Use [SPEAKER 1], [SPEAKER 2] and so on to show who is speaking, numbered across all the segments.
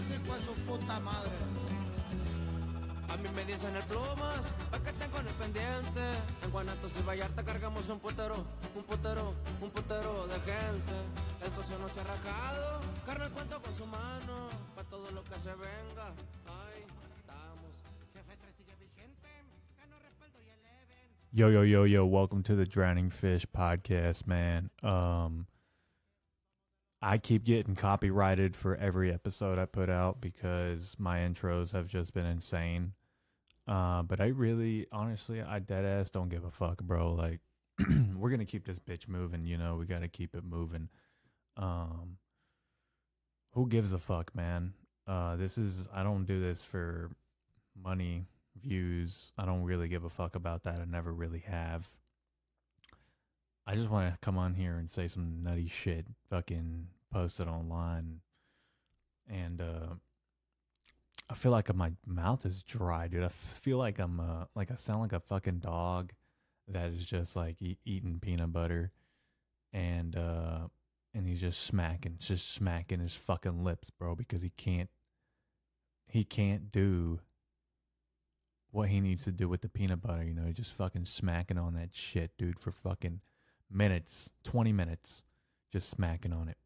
[SPEAKER 1] hijo de su puta madre.
[SPEAKER 2] A mí me dicen el plumas, pa' que estén con el pendiente. En Guanatos y Vallarta cargamos un putero de gente. Esto se nos ha rajado, carnal cuento con su mano, pa' todo lo que se venga. Ay, estamos.
[SPEAKER 1] Jefe 3 sigue vigente, ganó respaldo y eleven.
[SPEAKER 3] Yo, welcome to the Drowning Fish podcast, man. I keep getting copyrighted for every episode I put out because my intros have just been insane. But I really, honestly, I deadass don't give a fuck, bro. Like, we're gonna keep this bitch moving, you know, we gotta keep it moving. Who gives a fuck, man? I don't do this for money, views. I don't really give a fuck about that. I never really have. I just want to come on here and say some nutty shit, fucking post it online. And I feel like my mouth is dry, dude. I feel like I sound like a fucking dog that is just like eating peanut butter, and he's just smacking his fucking lips, bro, because he can't do what he needs to do with the peanut butter, you know. He's just fucking smacking on that shit, dude, for fucking minutes, 20 minutes, just smacking on it.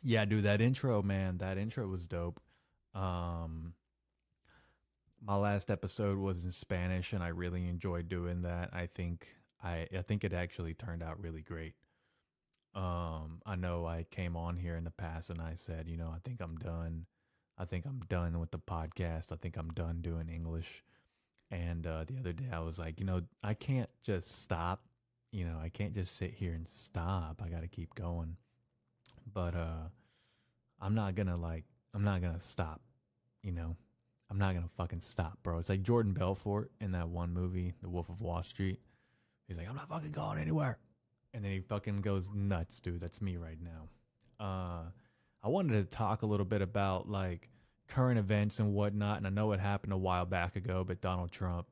[SPEAKER 3] Yeah, dude, that intro, man, that intro was dope. My last episode was in Spanish, and I really enjoyed doing that. I think it actually turned out really great. I know I came on here in the past and I said, you know, I think I'm done. I think I'm done with the podcast. I think I'm done doing English. And the other day I was like, you know, I can't just stop. You know, I can't just sit here and stop. I got to keep going. But I'm not going to stop, you know. I'm not going to fucking stop, bro. It's like Jordan Belfort in that one movie, The Wolf of Wall Street. He's like, I'm not fucking going anywhere. And then he fucking goes nuts, dude. That's me right now. I wanted to talk a little bit about like current events and whatnot. And I know it happened a while back ago, but Donald Trump,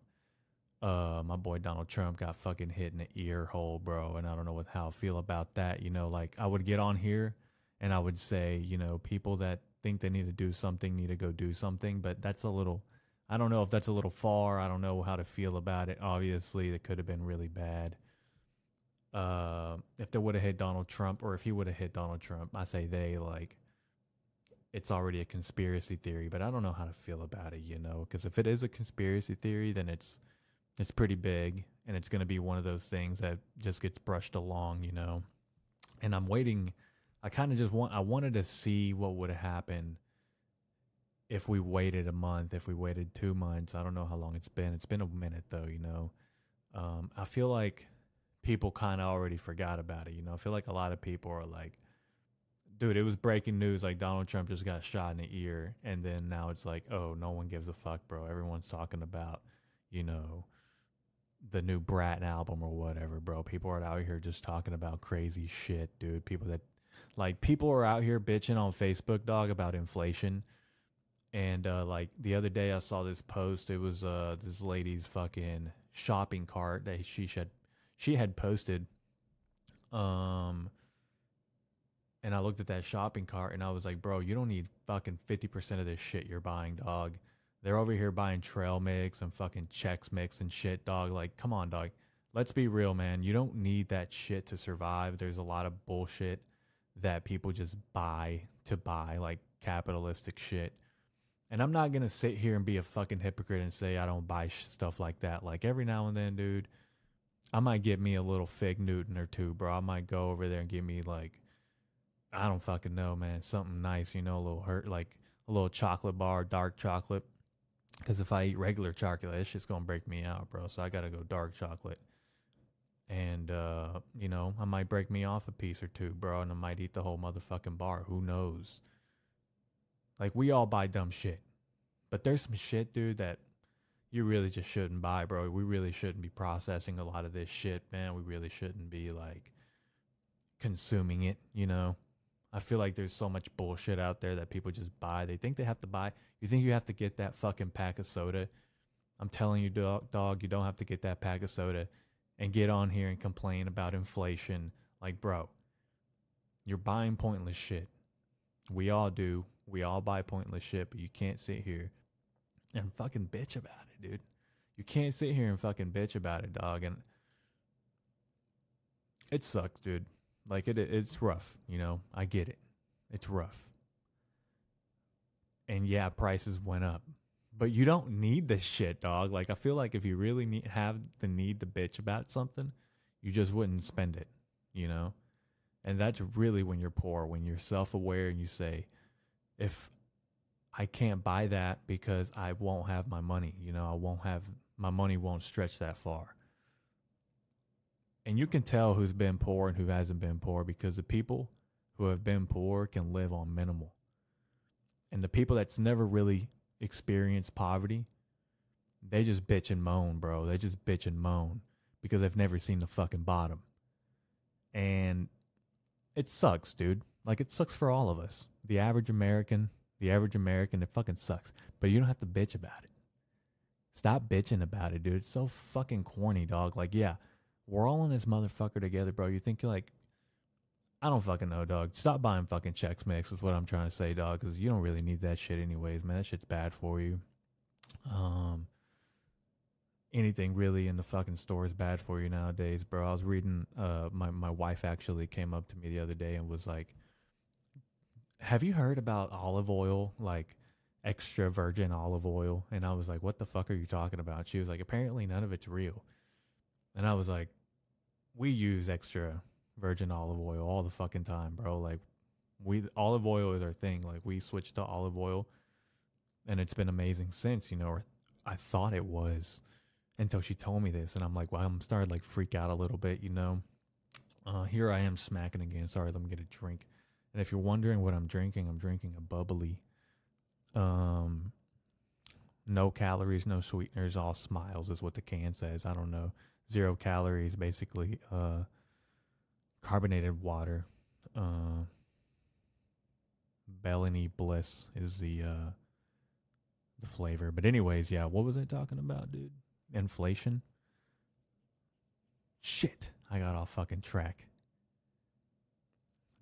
[SPEAKER 3] my boy Donald Trump got fucking hit in the ear hole, bro. And I don't know how I feel about that. You know, like I would get on here and I would say, you know, people that think they need to do something need to go do something. But that's a little, I don't know if that's a little far. I don't know how to feel about it. Obviously, it could have been really bad. If they would have hit Donald Trump, or if he would have hit Donald Trump, I say they, like, it's already a conspiracy theory, but I don't know how to feel about it, you know, because if it is a conspiracy theory, then it's pretty big, and it's going to be one of those things that just gets brushed along, you know. And I'm waiting. I wanted to see what would have happened if we waited a month, if we waited 2 months. I don't know how long it's been. It's been a minute though, you know. I feel like people kind of already forgot about it, you know. I feel like a lot of people are like, dude, it was breaking news, like Donald Trump just got shot in the ear, and then now it's like, oh, no one gives a fuck, bro. Everyone's talking about, you know, the new Brat album or whatever, bro. People are out here just talking about crazy shit, dude. People are out here bitching on Facebook, dog, about inflation. And like the other day I saw this post. It was this lady's fucking shopping cart that she had posted. And I looked at that shopping cart and I was like, bro, you don't need fucking 50% of this shit you're buying, dog. They're over here buying trail mix and fucking Chex Mix and shit, dog. Like, come on, dog. Let's be real, man. You don't need that shit to survive. There's a lot of bullshit that people just buy to buy, like capitalistic shit. And I'm not going to sit here and be a fucking hypocrite and say I don't buy stuff like that. Like, every now and then, dude, I might get me a little fig Newton or two, bro. I might go over there and get me, like, I don't fucking know, man, something nice, you know, a little chocolate bar, dark chocolate. Because if I eat regular chocolate, it's just going to break me out, bro. So I got to go dark chocolate. And, you know, I might break me off a piece or two, bro. And I might eat the whole motherfucking bar. Who knows? Like, we all buy dumb shit. But there's some shit, dude, that you really just shouldn't buy, bro. We really shouldn't be processing a lot of this shit, man. We really shouldn't be, like, consuming it, you know? I feel like there's so much bullshit out there that people just buy. They think they have to buy. You think you have to get that fucking pack of soda? I'm telling you, dog, you don't have to get that pack of soda and get on here and complain about inflation. Like, bro, You're buying pointless shit. We all do. We all buy pointless shit, but you can't sit here and fucking bitch about it, dude. You can't sit here and fucking bitch about it, dog. And it sucks, dude. Like, it's rough, you know? I get it. It's rough. And yeah, prices went up. But you don't need this shit, dog. Like, I feel like if you really have the need to bitch about something, you just wouldn't spend it, you know? And that's really when you're poor, when you're self-aware and you say, if I can't buy that because I won't have my money, you know, my money won't stretch that far. And you can tell who's been poor and who hasn't been poor because the people who have been poor can live on minimal. And the people that's never really experienced poverty, they just bitch and moan, bro. They just bitch and moan because they've never seen the fucking bottom. And it sucks, dude. Like, it sucks for all of us. The average American, it fucking sucks. But you don't have to bitch about it. Stop bitching about it, dude. It's so fucking corny, dog. Like, yeah, we're all in this motherfucker together, bro. You think you're like, I don't fucking know, dog. Stop buying fucking Chex Mix is what I'm trying to say, dog, because you don't really need that shit anyways, man. That shit's bad for you. Anything really in the fucking store is bad for you nowadays, bro. I was reading, my wife actually came up to me the other day and was like, have you heard about olive oil, like extra virgin olive oil? And I was like, what the fuck are you talking about? She was like, apparently none of it's real. And I was like, we use extra virgin olive oil all the fucking time, bro. Like, olive oil is our thing. Like, we switched to olive oil and it's been amazing since, you know, or I thought it was until she told me this. And I'm like, well, I'm starting to like freak out a little bit, you know. Here I am smacking again. Sorry, let me get a drink. And if you're wondering what I'm drinking a bubbly. No calories, no sweeteners, all smiles is what the can says. I don't know. 0 calories, basically. Carbonated water. Bellini Bliss is the flavor. But anyways, yeah, what was I talking about, dude? Inflation? Shit, I got off fucking track.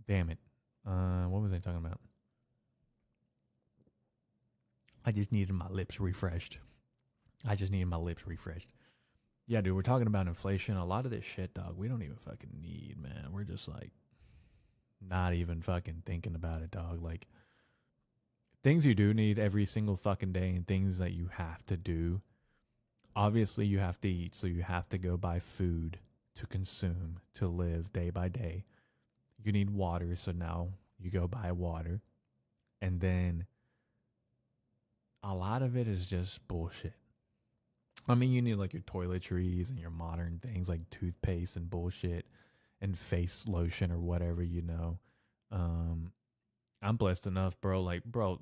[SPEAKER 3] Damn it. What was I talking about? I just needed my lips refreshed. Yeah, dude, we're talking about inflation. A lot of this shit, dog, we don't even fucking need, man. We're just like not even fucking thinking about it, dog. Like, things you do need every single fucking day and things that you have to do. Obviously, you have to eat, so you have to go buy food to consume, to live day by day. You need water, so now you go buy water. And then a lot of it is just bullshit. I mean, you need like your toiletries and your modern things like toothpaste and bullshit and face lotion or whatever, you know. I'm blessed enough, bro. Like, bro,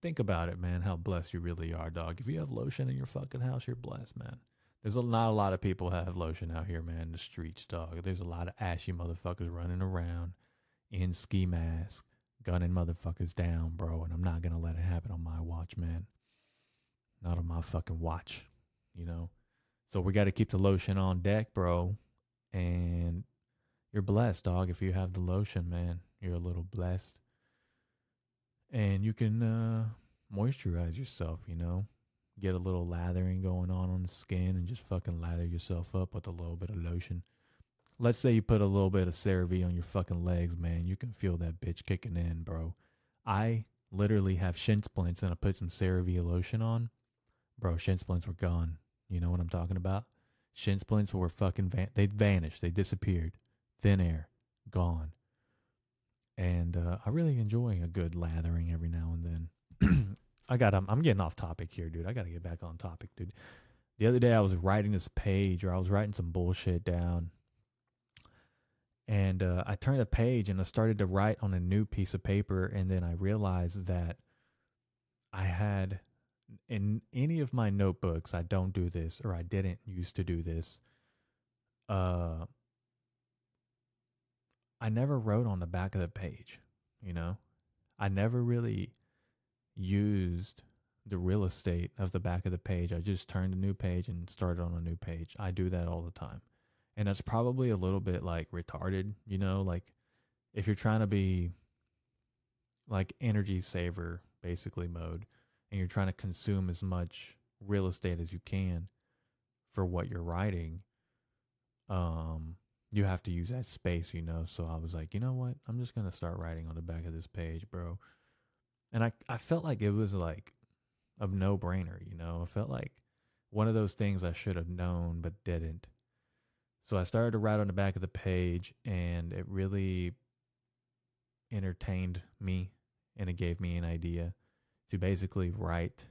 [SPEAKER 3] think about it, man, how blessed you really are, dog. If you have lotion in your fucking house, you're blessed, man. There's not a lot of people have lotion out here, man, in the streets, dog. There's a lot of ashy motherfuckers running around in ski masks, gunning motherfuckers down, bro, and I'm not going to let it happen on my watch, man. Not on my fucking watch, you know? So we got to keep the lotion on deck, bro, and you're blessed, dog. If you have the lotion, man, you're a little blessed. And you can moisturize yourself, you know? Get a little lathering going on the skin and just fucking lather yourself up with a little bit of lotion. Let's say you put a little bit of CeraVe on your fucking legs, man. You can feel that bitch kicking in, bro. I literally have shin splints and I put some CeraVe lotion on. Bro, shin splints were gone. You know what I'm talking about? Shin splints were fucking, they vanished. They disappeared. Thin air. Gone. And I really enjoy a good lathering every now and then. I'm getting off topic here, dude. I got to get back on topic, dude. The other day I was writing this page, or I was writing some bullshit down. And I turned the page and I started to write on a new piece of paper. And then I realized that I had, in any of my notebooks, I don't do this, or I didn't used to do this. I never wrote on the back of the page, you know? I never really used the real estate of the back of the page. I just turned a new page and started on a new page. I do that all the time. And that's probably a little bit like retarded, you know, like if you're trying to be like energy saver basically mode, and you're trying to consume as much real estate as you can for what you're writing, you have to use that space, you know. So I was like, you know what? I'm just gonna start writing on the back of this page, bro. And I felt like it was like a no brainer, you know. I felt like one of those things I should have known but didn't. So I started to write on the back of the page, and it really entertained me, and it gave me an idea to basically write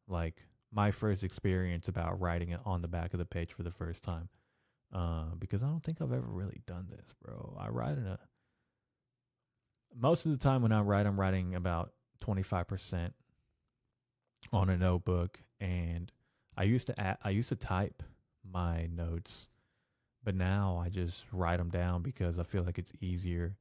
[SPEAKER 3] like my first experience about writing it on the back of the page for the first time. Because I don't think I've ever really done this, bro. I write in most of the time when I write, I'm writing about 25% on a notebook, and I used to type my notes, but now I just write them down because I feel like it's easier.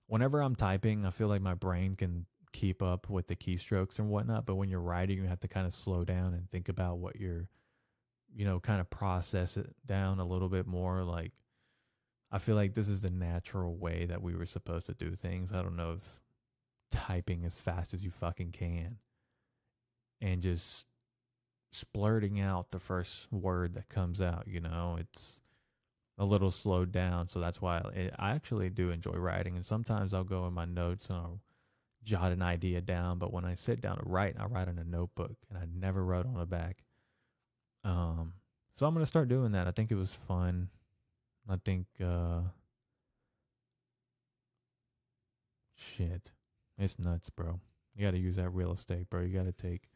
[SPEAKER 3] Whenever I'm typing, I feel like my brain can keep up with the keystrokes and whatnot, but when you're writing, you have to kind of slow down and think about what you're, you know, kind of process it down a little bit more. Like, I feel like this is the natural way that we were supposed to do things. I don't know if typing as fast as you fucking can and just splurting out the first word that comes out, you know, it's a little slowed down. So that's why I actually do enjoy writing. And sometimes I'll go in my notes and I'll jot an idea down. But when I sit down to write, I write in a notebook, and I never wrote on the back. So I'm going to start doing that. I think it was fun. I think, shit, it's nuts, bro. You got to use that real estate, bro. You got to take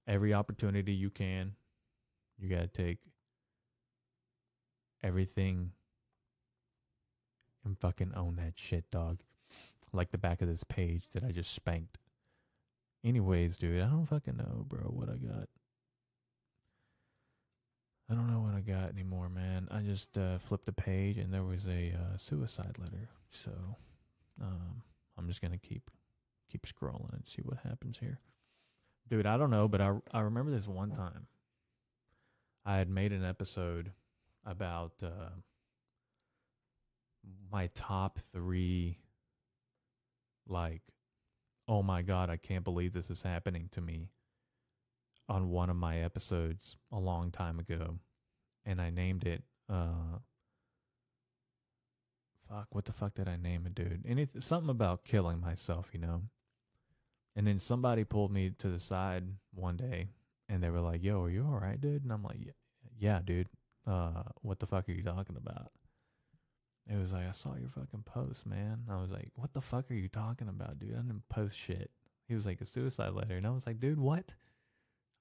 [SPEAKER 3] every opportunity you can. You got to take everything and fucking own that shit, dog. Like the back of this page that I just spanked. Anyways, dude, I don't fucking know, bro, what I got. I don't know what I got anymore, man. I just flipped the page and there was a suicide letter. So I'm just gonna keep scrolling and see what happens here, dude. I don't know, but I remember this one time I had made an episode about my top 3, like, oh my god, I can't believe this is happening to me, on one of my episodes a long time ago, and I named it what the fuck did I name it, dude? Something about killing myself, you know. And then somebody pulled me to the side one day, and they were like, "Yo, are you all right, dude?" And I'm like, "Yeah, dude. What the fuck are you talking about?" It was like, "I saw your fucking post, man." I was like, "What the fuck are you talking about, dude? I didn't post shit." He was like, "A suicide letter," and I was like, "Dude, what?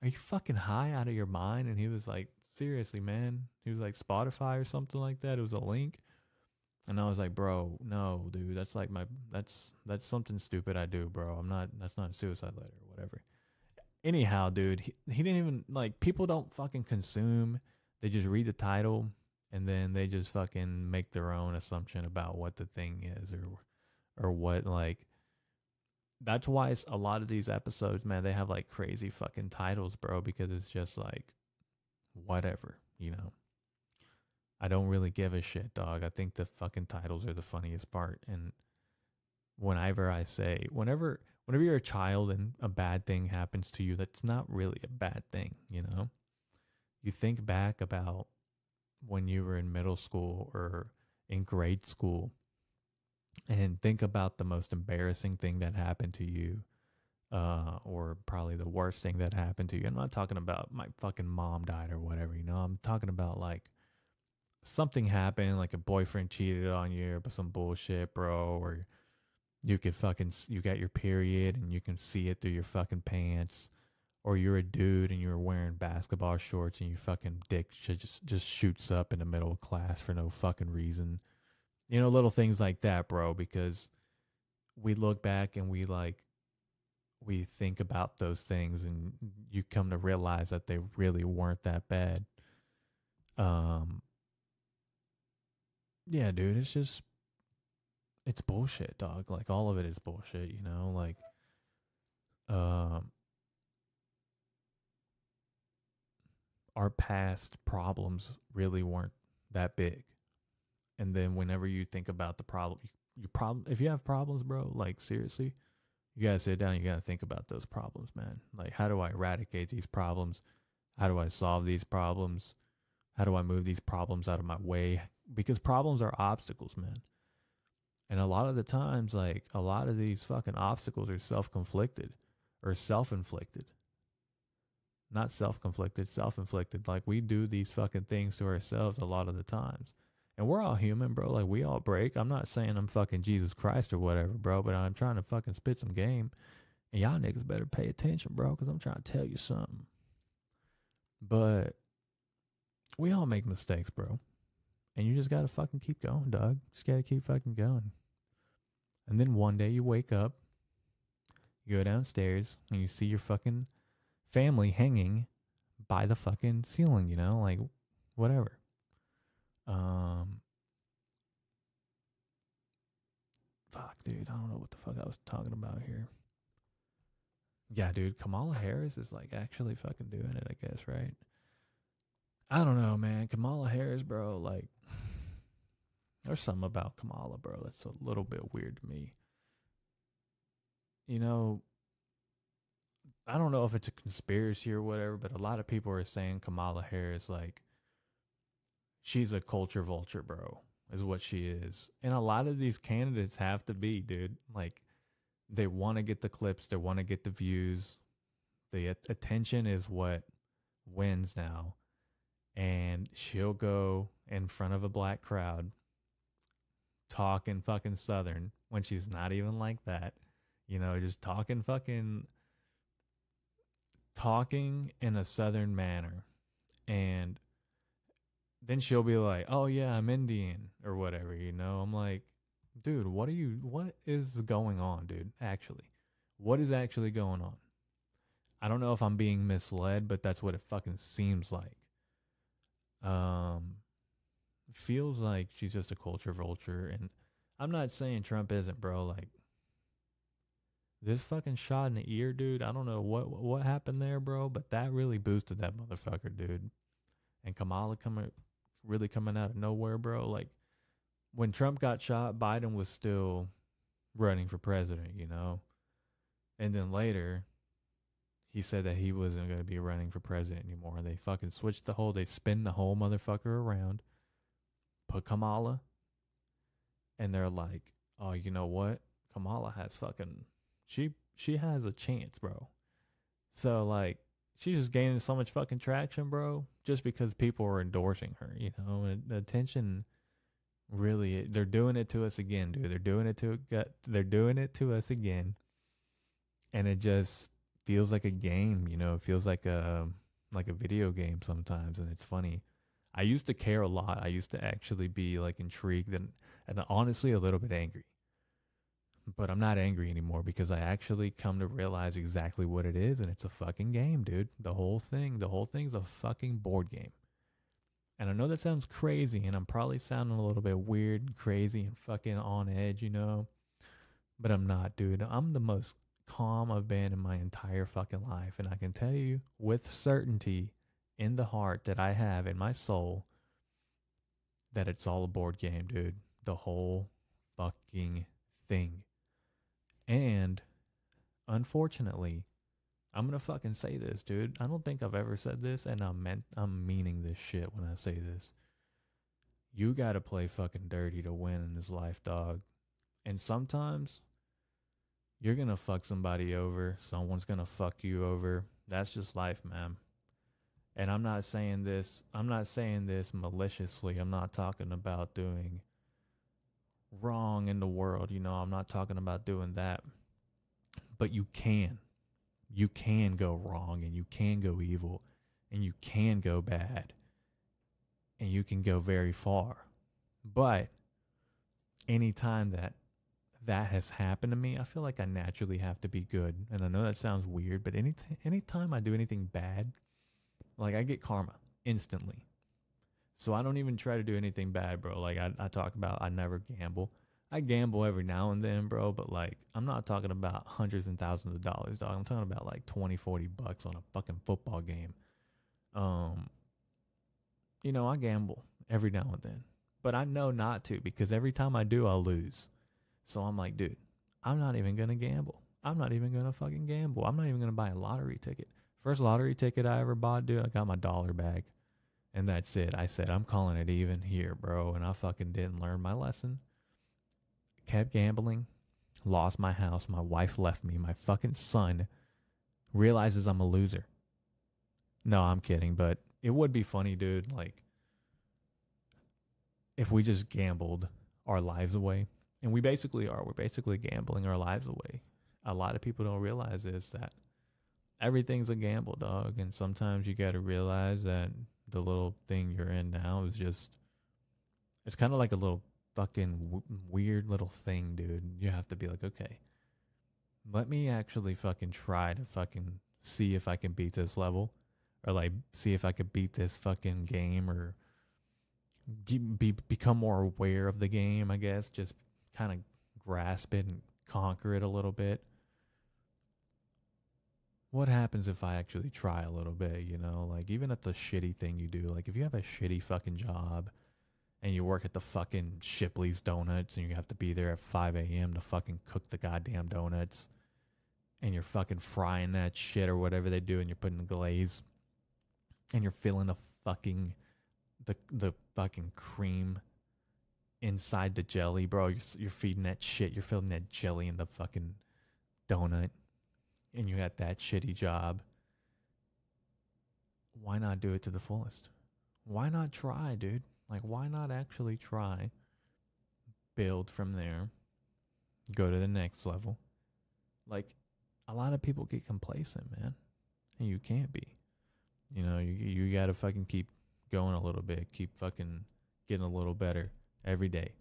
[SPEAKER 3] Are you fucking high out of your mind?" And he was like, "Seriously, man." He was like, "Spotify or something like that. It was a link." And I was like, "Bro, no, dude. That's like that's something stupid I do, bro. That's not a suicide letter or whatever." Anyhow, dude, he didn't even, like, people don't fucking consume. They just read the title and then they just fucking make their own assumption about what the thing is or what, like, that's why a lot of these episodes, man, they have like crazy fucking titles, bro, because it's just like, whatever, you know. I don't really give a shit, dog. I think the fucking titles are the funniest part. And whenever you're a child and a bad thing happens to you, that's not really a bad thing, you know. You think back about when you were in middle school or in grade school, and think about the most embarrassing thing that happened to you, or probably the worst thing that happened to you. I'm not talking about my fucking mom died or whatever, you know. I'm talking about like something happened, like a boyfriend cheated on you or some bullshit, bro, or you got your period and you can see it through your fucking pants, or you're a dude and you're wearing basketball shorts and your fucking dick just shoots up in the middle of class for no fucking reason. You know, little things like that, bro, because we look back and we think about those things and you come to realize that they really weren't that bad. Yeah, dude, it's bullshit, dog. Like, all of it is bullshit, you know? Like, our past problems really weren't that big. And then whenever you think about the problem, if you have problems, bro, like seriously, you gotta sit down, you gotta think about those problems, man. Like, how do I eradicate these problems? How do I solve these problems? How do I move these problems out of my way? Because problems are obstacles, man. And a lot of the times, like, a lot of these fucking obstacles are self-conflicted or self-inflicted. Not self-conflicted, self-inflicted. Like, we do these fucking things to ourselves a lot of the times. And we're all human, bro. Like, we all break. I'm not saying I'm fucking Jesus Christ or whatever, bro, but I'm trying to fucking spit some game. And y'all niggas better pay attention, bro, because I'm trying to tell you something. But we all make mistakes, bro. And you just gotta fucking keep going, dog. Just gotta keep fucking going. And then one day you wake up, you go downstairs, and you see your fucking family hanging by the fucking ceiling, you know? Like, whatever. Fuck, dude. I don't know what the fuck I was talking about here. Yeah, dude. Kamala Harris is, like, actually fucking doing it, I guess, right? I don't know, man. Kamala Harris, bro, like, there's something about Kamala, bro, that's a little bit weird to me. You know, I don't know if it's a conspiracy or whatever, but a lot of people are saying Kamala Harris, like, she's a culture vulture, bro, is what she is. And a lot of these candidates have to be, dude. Like, they want to get the clips, they want to get the views. The attention is what wins now. And she'll go in front of a black crowd talking fucking Southern when she's not even like that. You know, just talking in a Southern manner. And then she'll be like, oh yeah, I'm Indian or whatever, you know? I'm like, dude, what is going on, dude? Actually, what is actually going on? I don't know if I'm being misled, but that's what it fucking seems like. Feels like she's just a culture vulture, and I'm not saying Trump isn't, bro. Like, this fucking shot in the ear, dude, I don't know what happened there, bro, but that really boosted that motherfucker, dude. And Kamala really coming out of nowhere, bro. Like, when Trump got shot, Biden was still running for president, you know? And then later, he said that he wasn't going to be running for president anymore. They fucking they spin the whole motherfucker around, put Kamala, and they're like, oh, you know what? Kamala has fucking, she has a chance, bro. So, like, she's just gaining so much fucking traction, bro, just because people are endorsing her, you know? And the attention, really, they're doing it to us again, dude. They're doing it to us again. And it just feels like a game, you know? It feels like a video game sometimes, and it's funny. I used to care a lot. I used to actually be, like, intrigued and honestly a little bit angry. But I'm not angry anymore because I actually come to realize exactly what it is, and it's a fucking game, dude. The whole thing's a fucking board game. And I know that sounds crazy, and I'm probably sounding a little bit weird and crazy and fucking on edge, you know? But I'm not, dude. I'm the most calm I've been in my entire fucking life, and I can tell you with certainty in the heart that I have in my soul that it's all a board game, dude. The whole fucking thing. And unfortunately, I'm gonna fucking say this, dude. I don't think I've ever said this, and I'm meaning this shit when I say this. You gotta play fucking dirty to win in this life, dog. And sometimes you're gonna fuck somebody over. Someone's gonna fuck you over. That's just life, man. And I'm not saying this maliciously. I'm not talking about doing wrong in the world, you know? I'm not talking about doing that. But you can go wrong, and you can go evil, and you can go bad, and you can go very far. But anytime that has happened to me, I feel like I naturally have to be good. And I know that sounds weird, but anytime I do anything bad, like, I get karma instantly. So I don't even try to do anything bad, bro. Like, I talk about I never gamble. I gamble every now and then, bro, but, like, I'm not talking about hundreds and thousands of dollars, dog. I'm talking about, like, $20-$40 on a fucking football game. You know, I gamble every now and then. But I know not to, because every time I do, I'll lose. So I'm like, dude, I'm not even going to gamble. I'm not even going to fucking gamble. I'm not even going to buy a lottery ticket. First lottery ticket I ever bought, dude, I got my dollar back. And that's it. I said, I'm calling it even here, bro. And I fucking didn't learn my lesson. Kept gambling. Lost my house. My wife left me. My fucking son realizes I'm a loser. No, I'm kidding. But it would be funny, dude. Like, if we just gambled our lives away. And we basically are. We're basically gambling our lives away. A lot of people don't realize is that everything's a gamble, dog. And sometimes you got to realize that the little thing you're in now is just, it's kind of like a little fucking weird little thing, dude. You have to be like, okay, let me actually fucking try to fucking see if I can beat this level, or like see if I could beat this fucking game, or become more aware of the game, I guess. Just kind of grasp it and conquer it a little bit. What happens if I actually try a little bit, you know? Like, even at the shitty thing you do, like if you have a shitty fucking job and you work at the fucking Shipley's Donuts and you have to be there at 5 a.m. to fucking cook the goddamn donuts, and you're fucking frying that shit or whatever they do, and you're putting the glaze, and you're filling the fucking the fucking cream inside the jelly, bro. You're feeding that shit. You're filling that jelly in the fucking donut, and you got that shitty job. Why not do it to the fullest? Why not try, dude? Like, why not actually try? Build from there. Go to the next level. Like, a lot of people get complacent, man. And you can't be. You know, you gotta fucking keep going a little bit. Keep fucking getting a little better every day.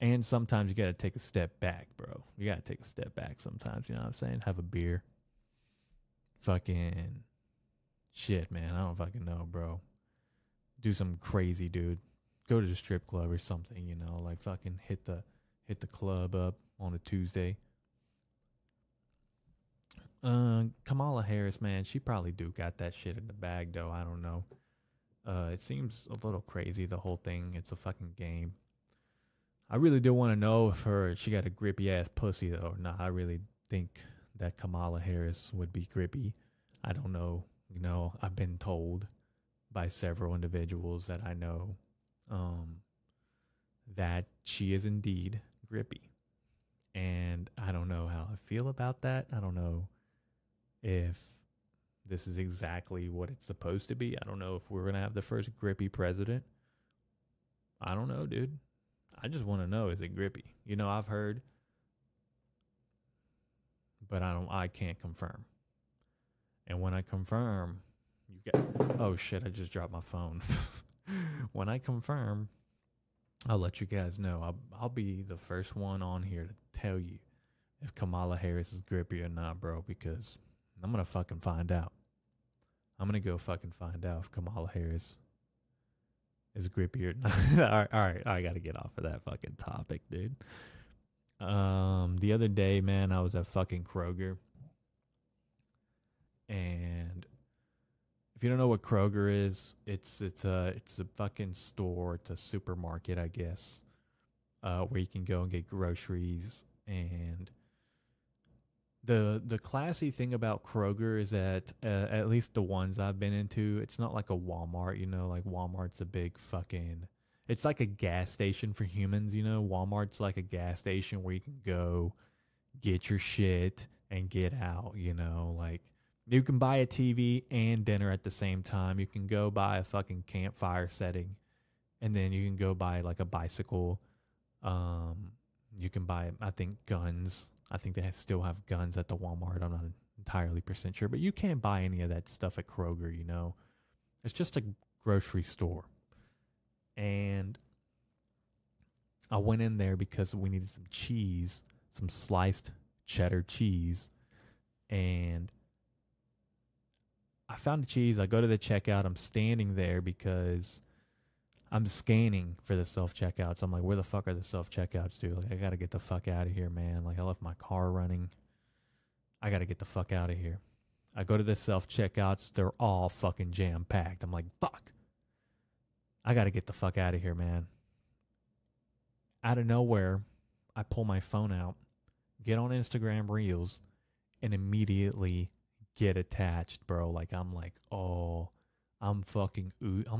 [SPEAKER 3] And sometimes you gotta take a step back, bro. You gotta take a step back sometimes, you know what I'm saying? Have a beer. Fucking shit, man. I don't fucking know, bro. Do something crazy, dude. Go to the strip club or something, you know, like fucking hit the club up on a Tuesday. Kamala Harris, man, she probably do got that shit in the bag, though. I don't know. It seems a little crazy, the whole thing. It's a fucking game. I really do want to know if she got a grippy ass pussy, though, or not. I really think that Kamala Harris would be grippy. I don't know. You know, I've been told by several individuals that I know that she is indeed grippy. And I don't know how I feel about that. I don't know if this is exactly what it's supposed to be. I don't know if we're going to have the first grippy president. I don't know, dude. I just want to know, is it grippy? You know, I've heard, but I can't confirm. And when I confirm, oh shit, I just dropped my phone. When I confirm, I'll let you guys know. I'll be the first one on here to tell you if Kamala Harris is grippy or not, bro, because I'm going to fucking find out. I'm going to go fucking find out if Kamala Harris is grippy or not. All right, I got to get off of that fucking topic, dude. The other day, man, I was at fucking Kroger. And if you don't know what Kroger is, it's a fucking store. It's a supermarket, I guess, where you can go and get groceries. And the classy thing about Kroger is that at least the ones I've been into, it's not like a Walmart. You know, like Walmart's a big fucking, it's like a gas station for humans. You know, Walmart's like a gas station where you can go get your shit and get out. You know, like, you can buy a TV and dinner at the same time. You can go buy a fucking campfire setting. And then you can go buy like a bicycle. You can buy, I think, guns. I think they still have guns at the Walmart. I'm not entirely % sure. But you can't buy any of that stuff at Kroger, you know. It's just a grocery store. And I went in there because we needed some cheese. Some sliced cheddar cheese. And I found the cheese. I go to the checkout. I'm standing there because I'm scanning for the self-checkouts. I'm like, where the fuck are the self-checkouts, dude? Like, I got to get the fuck out of here, man. Like, I left my car running. I got to get the fuck out of here. I go to the self-checkouts. They're all fucking jam-packed. I'm like, fuck. I got to get the fuck out of here, man. Out of nowhere, I pull my phone out, get on Instagram Reels, and immediately get attached, bro. Like I'm like, oh, I'm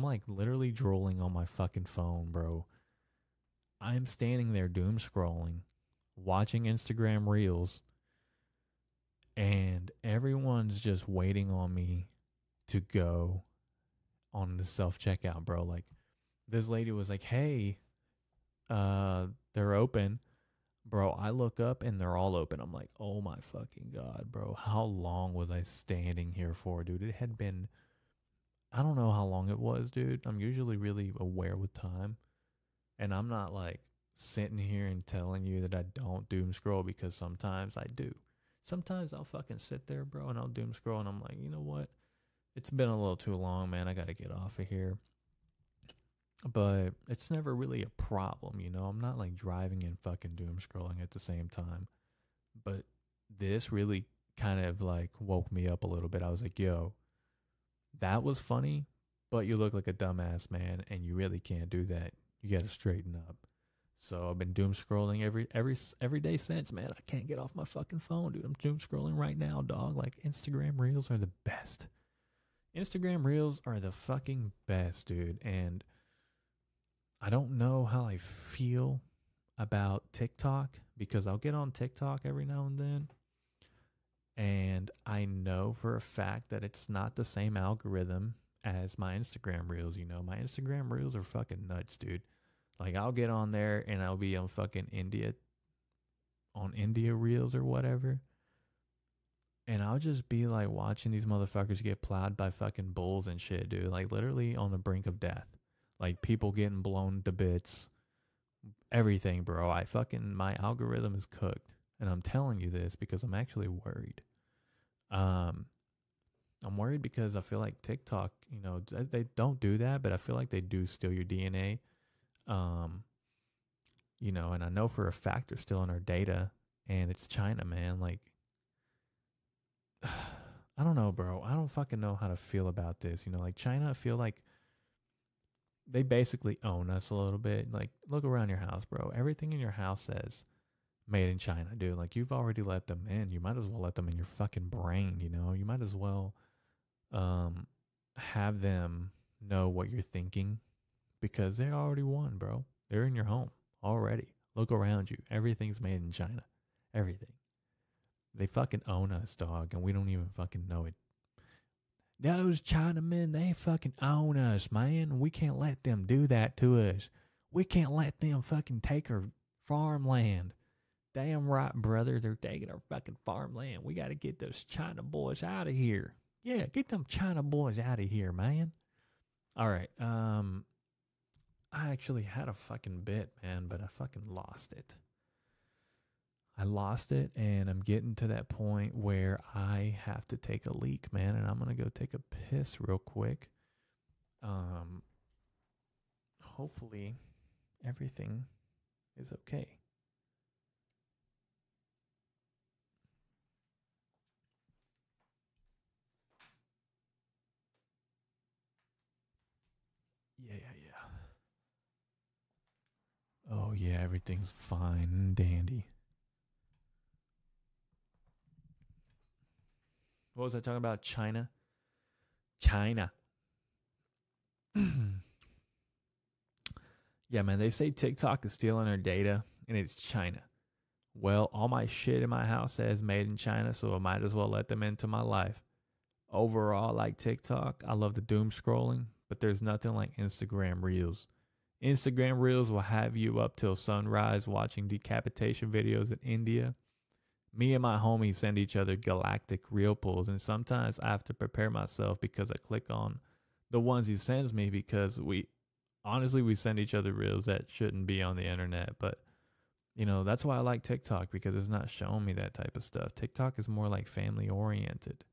[SPEAKER 3] like literally drooling on my fucking phone, bro. I'm standing there doom scrolling, watching Instagram Reels, and everyone's just waiting on me to go on the self checkout, bro. Like this lady was like, "Hey, they're open." Bro, I look up and they're all open. I'm like, "Oh my fucking god, bro. How long was I standing here for, dude?" It had been, I don't know how long it was, dude. I'm usually really aware with time. And I'm not like sitting here and telling you that I don't doom scroll, because sometimes I do. Sometimes I'll fucking sit there, bro, and I'll doom scroll and I'm like, you know what? It's been a little too long, man. I got to get off of here. But it's never really a problem, you know? I'm not like driving and fucking doom scrolling at the same time. But this really kind of like woke me up a little bit. I was like, yo, that was funny, but you look like a dumbass, man, and you really can't do that. You got to straighten up. So I've been doom scrolling every day since, man. I can't get off my fucking phone, dude. I'm doom scrolling right now, dog. Like Instagram Reels are the best. Instagram Reels are the fucking best, dude. And I don't know how I feel about TikTok, because I'll get on TikTok every now and then. And I know for a fact that it's not the same algorithm as my Instagram Reels, you know. My Instagram Reels are fucking nuts, dude. Like I'll get on there and I'll be on fucking India Reels or whatever. And I'll just be like watching these motherfuckers get plowed by fucking bulls and shit, dude. Like literally on the brink of death. Like people getting blown to bits. Everything, bro. My algorithm is cooked. And I'm telling you this because I'm actually worried. I'm worried because I feel like TikTok, you know, they don't do that, but I feel like they do steal your DNA. You know, and I know for a fact they're stealing our data, and it's China, man. Like, I don't know, bro. I don't fucking know how to feel about this. You know, like China, I feel like they basically own us a little bit. Like, look around your house, bro. Everything in your house says made in China, dude. Like, you've already let them in. You might as well let them in your fucking brain, you know? You might as well have them know what you're thinking, because they already won, bro. They're in your home already. Look around you. Everything's made in China. Everything. They fucking own us, dog, and we don't even fucking know it. Those Chinamen, they fucking own us, man. We can't let them do that to us. We can't let them fucking take our farmland. Damn right, brother. They're taking our fucking farmland. We got to get those China boys out of here. Yeah, get them China boys out of here, man. All right. I actually had a fucking bit, man, but I fucking lost it. I lost it, and I'm getting to that point where I have to take a leak, man, and I'm going to go take a piss real quick. Hopefully everything is okay. Yeah. Oh, yeah, everything's fine and dandy. What was I talking about? China? Yeah, man, they say TikTok is stealing our data, and it's China. Well, all my shit in my house says made in China, so I might as well let them into my life. Overall, I like TikTok. I love the doom scrolling, but there's nothing like Instagram Reels. Instagram Reels will have you up till sunrise watching decapitation videos in India. Me and my homies send each other galactic reel pulls, and sometimes I have to prepare myself because I click on the ones he sends me, because we send each other reels that shouldn't be on the internet. But, you know, that's why I like TikTok, because it's not showing me that type of stuff. TikTok is more like family oriented.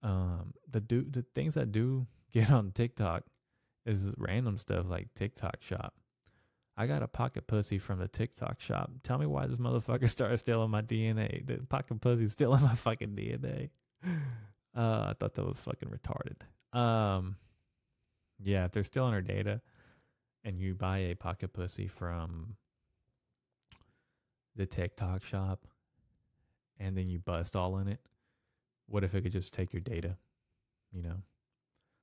[SPEAKER 3] The things I do get on TikTok is random stuff like TikTok shop. I got a pocket pussy from the TikTok shop. Tell me why this motherfucker started stealing my DNA. The pocket pussy's stealing my fucking DNA. I thought that was fucking retarded. Yeah, if they're stealing our data and you buy a pocket pussy from the TikTok shop and then you bust all in it? What if it could just take your data? You know,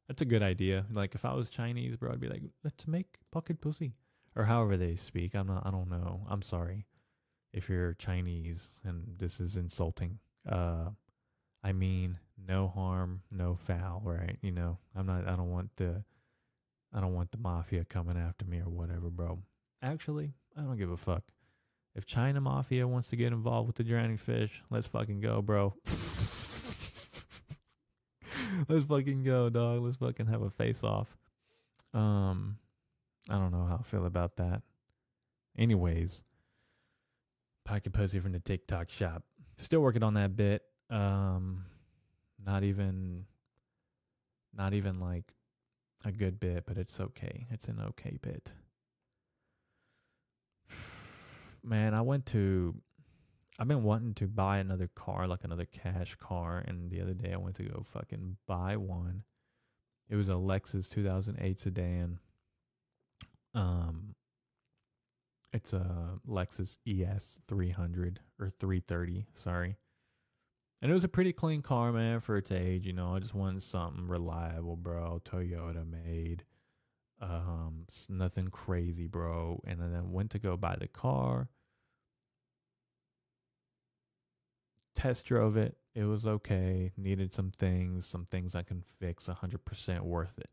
[SPEAKER 3] that's a good idea. Like if I was Chinese, bro, I'd be like, let's make pocket pussy, or however they speak. I'm not. I don't know. I'm sorry if you're Chinese and this is insulting. I mean, no harm, no foul, right? You know, I'm not. I don't want the. I don't want the mafia coming after me or whatever, bro. Actually, I don't give a fuck. If China Mafia wants to get involved with the drowning fish, let's fucking go, bro. Let's fucking go, dog. Let's fucking have a face off. I don't know how I feel about that. Anyways, pocket pussy from the TikTok shop. Still working on that bit. Not even like a good bit, but it's okay. It's an okay bit. Man, I've been wanting to buy another car, like another cash car, and the other day I went to go fucking buy one. It was a Lexus 2008 sedan. It's a Lexus ES 300 or 330, sorry. And it was a pretty clean car, man, for its age. You know, I just wanted something reliable, bro. Toyota made. Nothing crazy, bro. And then I went to go buy the car. Test drove it. It was okay. Needed some things I can fix. 100% worth it.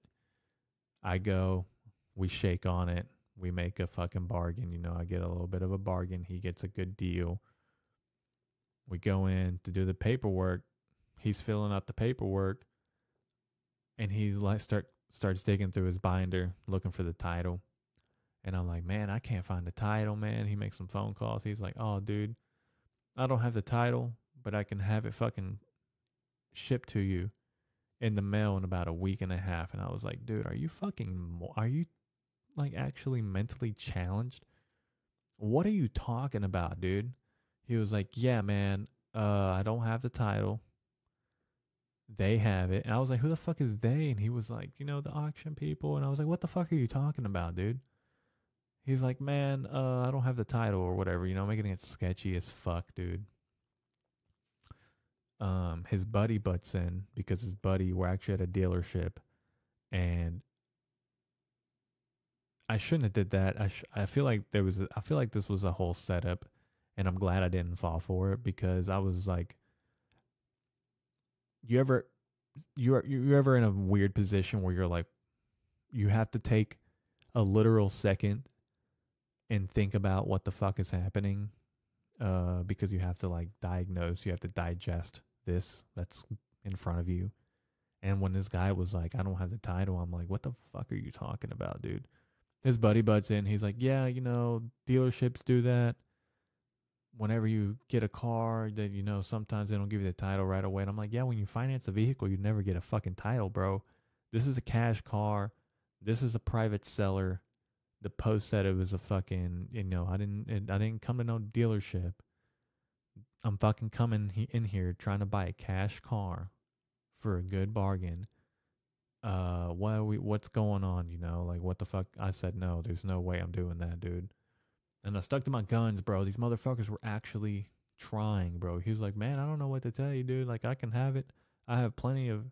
[SPEAKER 3] I go. We shake on it. We make a fucking bargain. You know, I get a little bit of a bargain. He gets a good deal. We go in to do the paperwork. He's filling out the paperwork. And he like starts digging through his binder, looking for the title. And I'm like, man, I can't find the title, man. He makes some phone calls. He's like, oh, dude, I don't have the title, but I can have it fucking shipped to you in the mail in about a week and a half. And I was like, dude, are you like actually mentally challenged? What are you talking about, dude? He was like, yeah, man, I don't have the title. They have it. And I was like, who the fuck is they? And he was like, you know, the auction people. And I was like, what the fuck are you talking about, dude? He's like, man, I don't have the title or whatever, you know, making it sketchy as fuck, dude. His buddy butts in because his buddy, we're actually at a dealership, and I shouldn't have did that. I feel like I feel like this was a whole setup, and I'm glad I didn't fall for it, because I was like, you're ever in a weird position where you're like, you have to take a literal second and think about what the fuck is happening, because you have to like you have to digest this that's in front of you. And when this guy was like, I don't have the title, I'm like, what the fuck are you talking about, dude? His buddy butts in. He's like, yeah, you know, dealerships do that. Whenever you get a car, that, you know, sometimes they don't give you the title right away. And I'm like, yeah, when you finance a vehicle, you never get a fucking title, bro. This is a cash car. This is a private seller. The post said it was a fucking, you know, I didn't come to no dealership. I'm fucking coming in here trying to buy a cash car for a good bargain. What's going on, you know? Like, what the fuck? I said, no, there's no way I'm doing that, dude. And I stuck to my guns, bro. These motherfuckers were actually trying, bro. He was like, man, I don't know what to tell you, dude. Like, I can have it. I have plenty of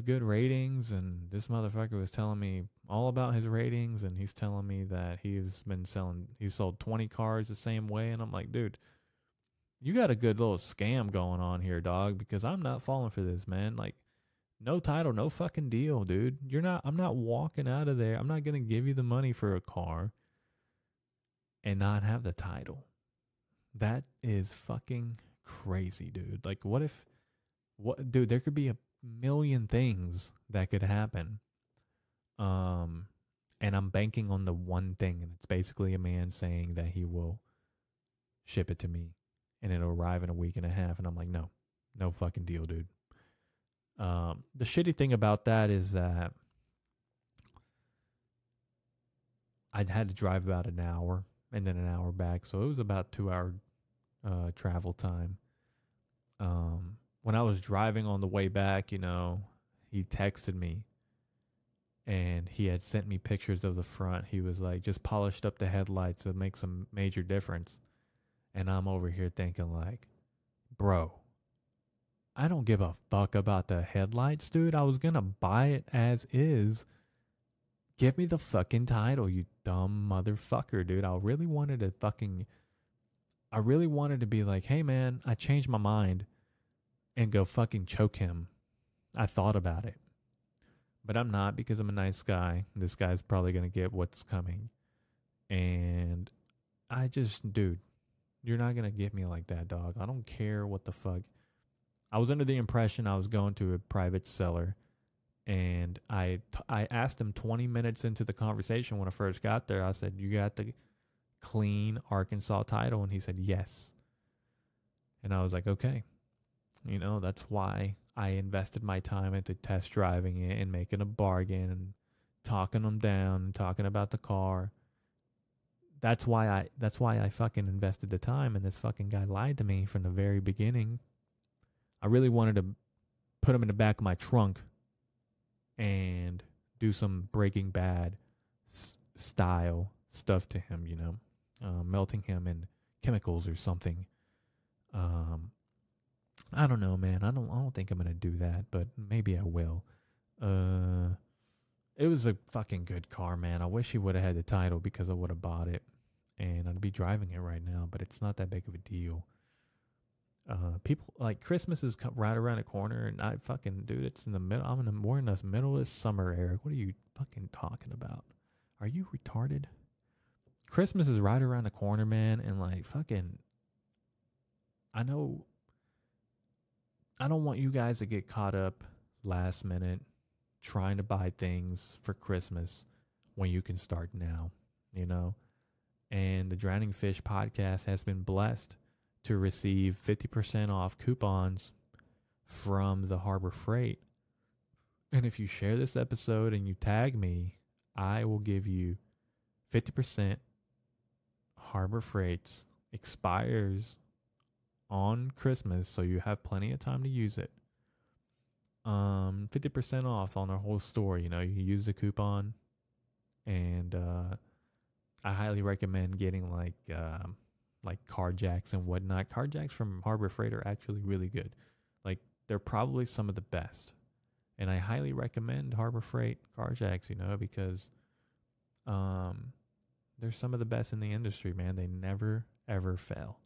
[SPEAKER 3] good ratings, and this motherfucker was telling me all about his ratings, and he's telling me that he's sold 20 cars the same way, and I'm like, dude, you got a good little scam going on here, dog, because I'm not falling for this, man. Like, no title, no fucking deal, dude. I'm not walking out of there. I'm not going to give you the money for a car and not have the title. That is fucking crazy, dude. Like, dude, there could be a million things that could happen. And I'm banking on the one thing, and it's basically a man saying that he will ship it to me and it'll arrive in a week and a half. And I'm like, no fucking deal, dude. The shitty thing about that is that I'd had to drive about an hour and then an hour back. So it was about 2-hour travel time. When I was driving on the way back, you know, he texted me and he had sent me pictures of the front. He was like, just polished up the headlights. It makes a major difference. And I'm over here thinking like, bro, I don't give a fuck about the headlights, dude. I was going to buy it as is. Give me the fucking title, you dumb motherfucker, dude. I really wanted to be like, hey man, I changed my mind, and go fucking choke him. I thought about it. But I'm not, because I'm a nice guy. This guy's probably going to get what's coming. And I just, dude, you're not going to get me like that, dog. I don't care what the fuck. I was under the impression I was going to a private seller. And I asked him 20 minutes into the conversation when I first got there. I said, you got the clean Arkansas title? And he said, yes. And I was like, okay. You know, that's why I invested my time into test driving it and making a bargain and talking them down and talking about the car. That's why I fucking invested the time, and this fucking guy lied to me from the very beginning. I really wanted to put him in the back of my trunk and do some Breaking Bad style stuff to him, you know, melting him in chemicals or something. I don't know, man. I don't think I'm gonna do that, but maybe I will. It was a fucking good car, man. I wish he would have had the title, because I would have bought it and I'd be driving it right now, but it's not that big of a deal. People like, Christmas is right around the corner, and I fucking, dude, it's in the middle. We're in the middle of summer, Eric. What are you fucking talking about? Are you retarded? Christmas is right around the corner, man, and like, fucking, I know. I don't want you guys to get caught up last minute trying to buy things for Christmas when you can start now, you know? And the Drowning Fish podcast has been blessed to receive 50% off coupons from the Harbor Freight. And if you share this episode and you tag me, I will give you 50%. Harbor Freight's expires on Christmas, so you have plenty of time to use it. 50% off on our whole store. You know, you use the coupon, and I highly recommend getting like car jacks and whatnot. Car jacks from Harbor Freight are actually really good. Like, they're probably some of the best, and I highly recommend Harbor Freight car jacks. You know, because they're some of the best in the industry, man. They never ever fail.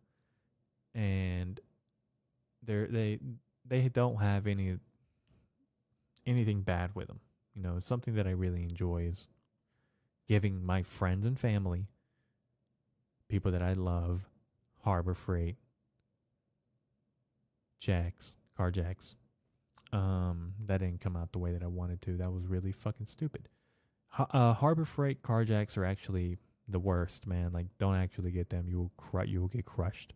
[SPEAKER 3] And they don't have anything bad with them. You know, something that I really enjoy is giving my friends and family, people that I love, Harbor Freight jacks, car jacks. That didn't come out the way that I wanted to. That was really fucking stupid. Harbor Freight car jacks are actually the worst, man. Like, don't actually get them. You will get crushed.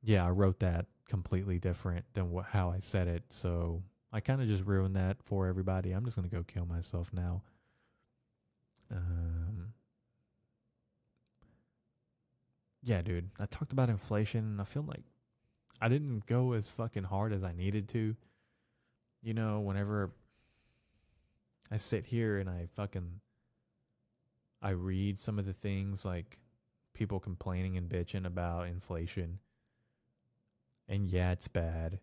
[SPEAKER 3] Yeah, I wrote that completely different than how I said it, so I kind of just ruined that for everybody. I'm just gonna go kill myself now. Yeah, dude, I talked about inflation, and I feel like I didn't go as fucking hard as I needed to. You know, whenever I sit here and I read some of the things, like people complaining and bitching about inflation. And yeah, it's bad.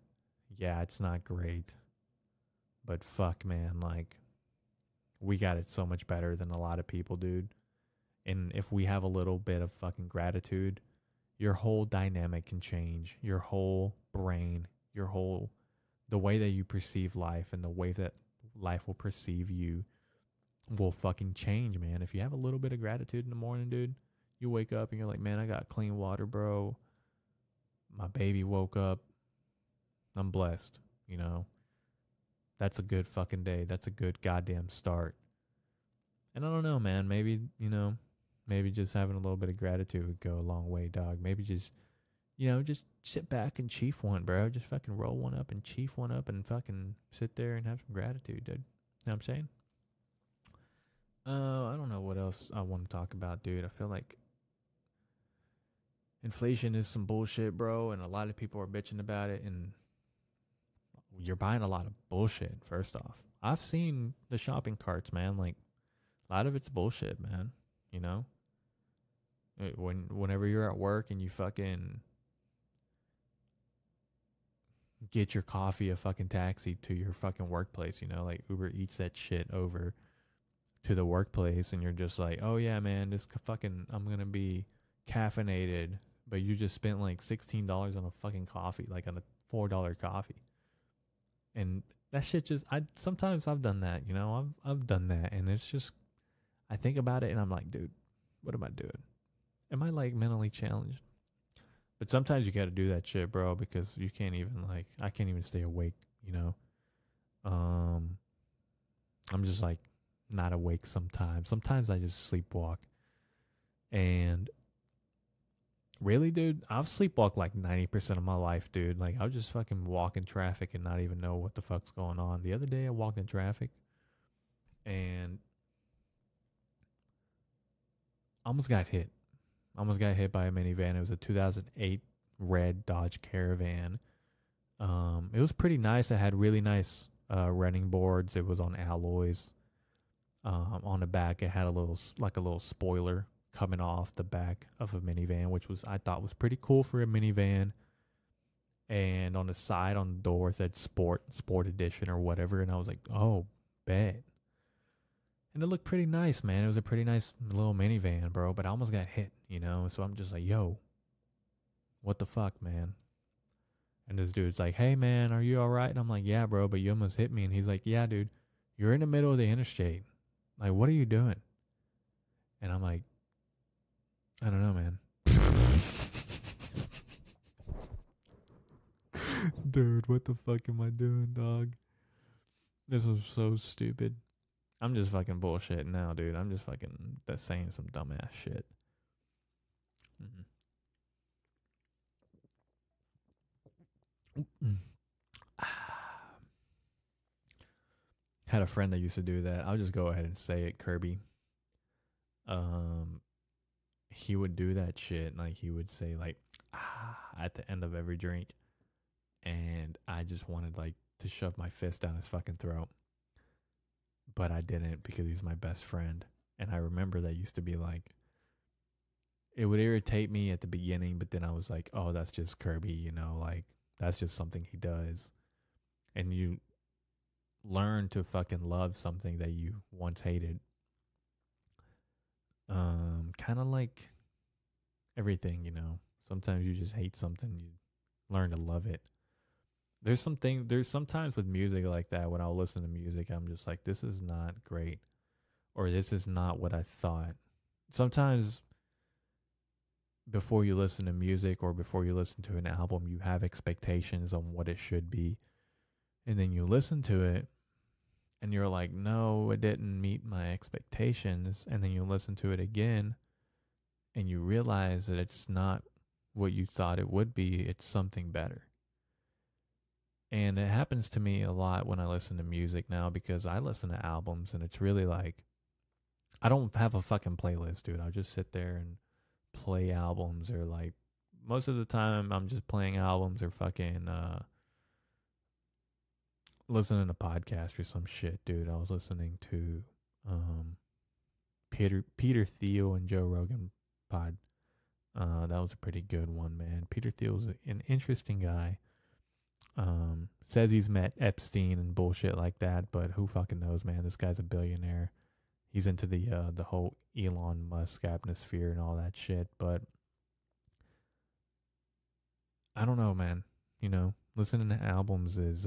[SPEAKER 3] Yeah, it's not great. But fuck, man, like, we got it so much better than a lot of people, dude. And if we have a little bit of fucking gratitude, your whole dynamic can change. Your whole brain, the way that you perceive life and the way that life will perceive you will fucking change, man. If you have a little bit of gratitude in the morning, dude, you wake up and you're like, man, I got clean water, bro. My baby woke up. I'm blessed, you know. That's a good fucking day. That's a good goddamn start. And I don't know, man. Maybe, you know, maybe just having a little bit of gratitude would go a long way, dog. Maybe just, you know, just sit back and chief one, bro. Just fucking roll one up and chief one up and fucking sit there and have some gratitude, dude. You know what I'm saying? I don't know what else I want to talk about, dude. I feel like inflation is some bullshit, bro, and a lot of people are bitching about it, and you're buying a lot of bullshit. First off, I've seen the shopping carts, man. Like a lot of it's bullshit, man. You know, whenever you're at work and you fucking get your coffee a fucking taxi to your fucking workplace, you know, like Uber Eats that shit over to the workplace, and you're just like, oh yeah, man, this fucking, I'm gonna be caffeinated, but you just spent like $16 on a fucking coffee, like on a $4 coffee, and that shit just, sometimes I've done that, you know, I've done that, and it's just, I think about it and I'm like, dude, what am I doing? Am I like mentally challenged? But sometimes you got to do that shit, bro, because you can't even like, I can't even stay awake, you know. I'm just like not awake sometimes. Sometimes I just sleepwalk. And really, dude, I've sleepwalked like 90% of my life, dude. Like I'll just fucking walk in traffic and not even know what the fuck's going on. The other day I walked in traffic and almost got hit. Almost got hit by a minivan. It was a 2008 red Dodge Caravan. It was pretty nice. It had really nice running boards. It was on alloys. On the back, it had a little spoiler coming off the back of a minivan, which I thought was pretty cool for a minivan. And on the side, on the door, it said Sport Edition or whatever. And I was like, oh, bet. And it looked pretty nice, man. It was a pretty nice little minivan, bro. But I almost got hit, you know? So I'm just like, yo, what the fuck, man? And this dude's like, hey, man, are you all right? And I'm like, yeah, bro, but you almost hit me. And he's like, yeah, dude, you're in the middle of the interstate. Like, what are you doing? And I'm like, I don't know, man. Dude, what the fuck am I doing, dog? This was so stupid. I'm just fucking bullshitting now, dude. I'm just fucking saying some dumbass shit. Had a friend that used to do that. I'll just go ahead and say it, Kirby. He would do that shit. Like he would say like at the end of every drink, and I just wanted like to shove my fist down his fucking throat. But I didn't because he's my best friend. And I remember that used to be like, it would irritate me at the beginning, but then I was like, oh, that's just Kirby, you know, like that's just something he does. And you learn to fucking love something that you once hated. Kind of like everything, you know. Sometimes you just hate something, you learn to love it. There's sometimes with music like that, when I'll listen to music, I'm just like, this is not great, or this is not what I thought. Sometimes before you listen to music or before you listen to an album, you have expectations on what it should be. And then you listen to it and you're like, no, it didn't meet my expectations. And then you listen to it again and you realize that it's not what you thought it would be. It's something better. And it happens to me a lot when I listen to music now, because I listen to albums and it's really like, I don't have a fucking playlist, dude. I'll just sit there and play albums, or like most of the time I'm just playing albums or fucking listening to podcasts or some shit, dude. I was listening to Peter Thiel and Joe Rogan pod. That was a pretty good one, man. Peter Thiel's an interesting guy. Says he's met Epstein and bullshit like that, but who fucking knows, man? This guy's a billionaire. He's into the whole Elon Musk atmosphere and all that shit, but I don't know, man. You know, listening to albums is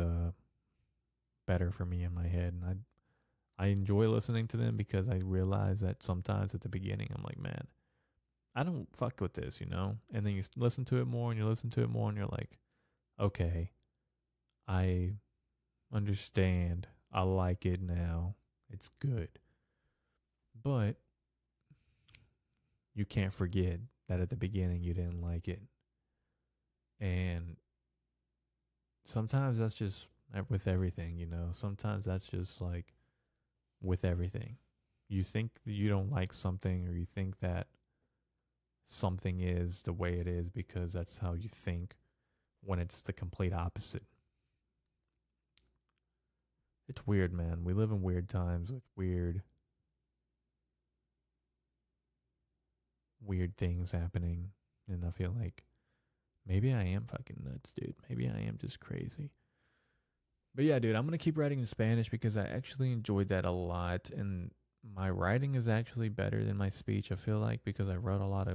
[SPEAKER 3] better for me in my head, and I enjoy listening to them because I realize that sometimes at the beginning I'm like, man, I don't fuck with this, you know? And then you listen to it more and you listen to it more and you're like, okay, I understand. I like it now. It's good. But you can't forget that at the beginning you didn't like it. And sometimes that's just with everything, you know? Sometimes that's just like with everything. You think that you don't like something, or you think that something is the way it is because that's how you think, when it's the complete opposite. It's weird, man. We live in weird times with weird things happening, and I feel like maybe I am fucking nuts, dude. Maybe I am just crazy. But yeah, dude, I'm gonna keep writing in Spanish because I actually enjoyed that a lot, and my writing is actually better than my speech. I feel like because I wrote a lot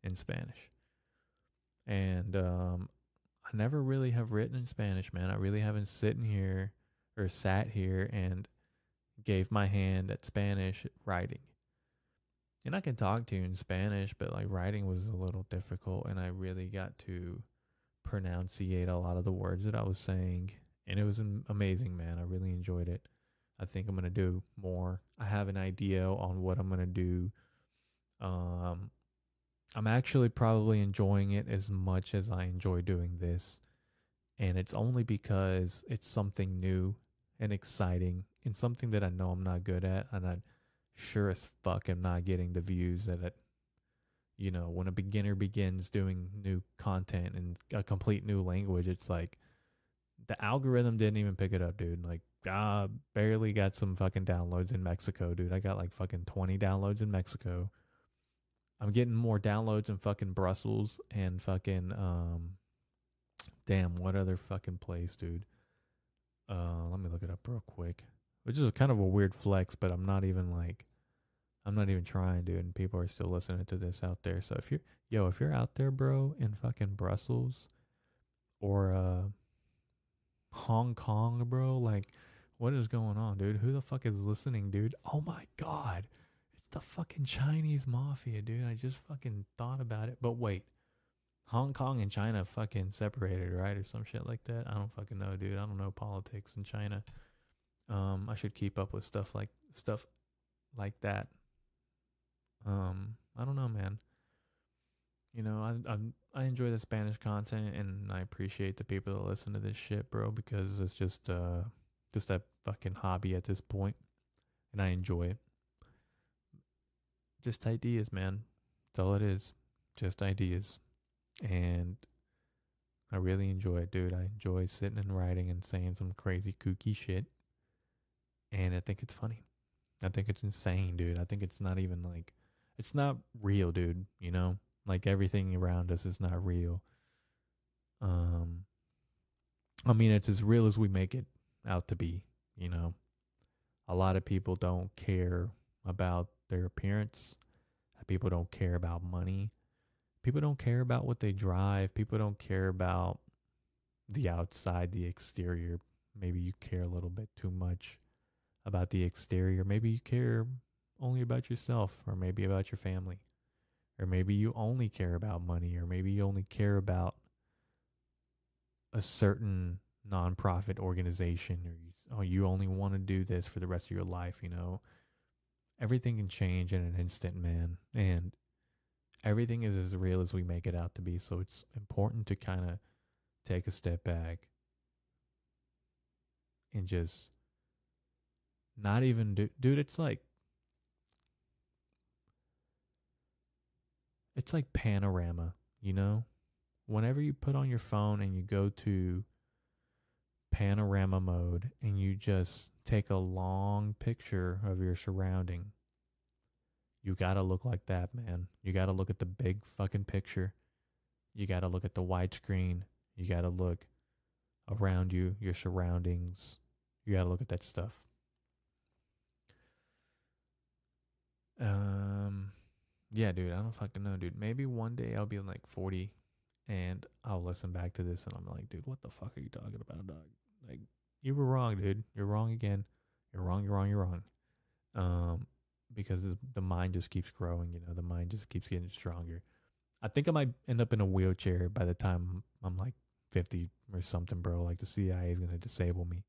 [SPEAKER 3] in Spanish, and I never really have written in Spanish, man. I really haven't sat here and gave my hand at Spanish writing. And I can talk to you in Spanish, but like writing was a little difficult, and I really got to pronunciate a lot of the words that I was saying, and it was amazing, man. I really enjoyed it. I think I'm gonna do more. I have an idea on what I'm gonna do. Um, I'm actually probably enjoying it as much as I enjoy doing this, and it's only because it's something new and exciting and something that I know I'm not good at, and I sure as fuck am not getting the views that when a beginner begins doing new content in a complete new language, it's like the algorithm didn't even pick it up, dude. Like, I barely got some fucking downloads in Mexico, dude. I got like fucking 20 downloads in Mexico. I'm getting more downloads in fucking Brussels and fucking damn, what other fucking place, dude? Let me look it up real quick. Which is kind of a weird flex, but I'm not even trying, dude, and people are still listening to this out there. So if you're out there, bro, in fucking Brussels or Hong Kong, bro, like, what is going on, dude? Who the fuck is listening, dude? Oh my god. It's the fucking Chinese mafia, dude. I just fucking thought about it. But wait. Hong Kong and China fucking separated, right? Or some shit like that. I don't fucking know, dude. I don't know politics in China. I should keep up with stuff like that. I don't know, man. I enjoy the Spanish content, and I appreciate the people that listen to this shit, bro, because it's just a fucking hobby at this point, and I enjoy it. Just ideas, man. That's all it is. Just ideas. And I really enjoy it, dude. I enjoy sitting and writing and saying some crazy kooky shit. And I think it's funny. I think it's insane, dude. I think it's not even like, it's not real, dude. Like everything around us is not real. I mean, it's as real as we make it out to be, A lot of people don't care about their appearance. People don't care about money. People don't care about what they drive. People don't care about the outside, the exterior. Maybe you care a little bit too much about the exterior. Maybe you care only about yourself, or maybe about your family. Or maybe you only care about money, or maybe you only care about a certain nonprofit organization, or you only want to do this for the rest of your life, Everything can change in an instant, man. And everything is as real as we make it out to be. So it's important to kind of take a step back and just not even dude, it's like Panorama, Whenever you put on your phone and you go to Panorama mode and you just take a long picture of your surrounding, you gotta look like that, man. You gotta look at the big fucking picture. You gotta look at the widescreen. You gotta look around you, your surroundings. You gotta look at that stuff. Yeah, dude, I don't fucking know, dude. Maybe one day I'll be like 40 and I'll listen back to this and I'm like, dude, what the fuck are you talking about, dog? Like, you were wrong, dude. You're wrong again. You're wrong. Because the mind just keeps growing, the mind just keeps getting stronger. I think I might end up in a wheelchair by the time I'm like 50 or something, bro. Like, the CIA is going to disable me.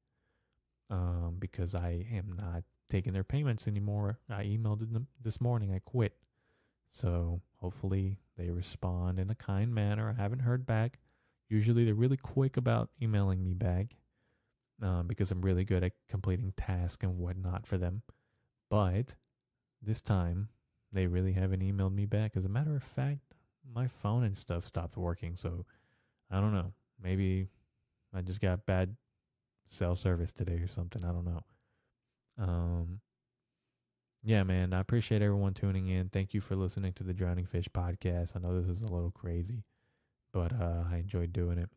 [SPEAKER 3] Because I am not taking their payments anymore. I emailed them this morning. I quit. So hopefully they respond in a kind manner. I haven't heard back. Usually they're really quick about emailing me back. Because I'm really good at completing tasks and whatnot for them. But this time, they really haven't emailed me back. As a matter of fact, my phone and stuff stopped working. So, I don't know. Maybe I just got bad self-service today or something. I don't know. Yeah, man, I appreciate everyone tuning in. Thank you for listening to the Drowning Fish podcast. I know this is a little crazy, but I enjoyed doing it.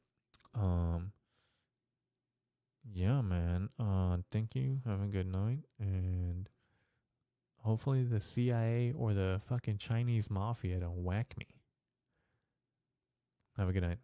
[SPEAKER 3] Yeah, man. Thank you. Have a good night, and hopefully the CIA or the fucking Chinese mafia don't whack me. Have a good night.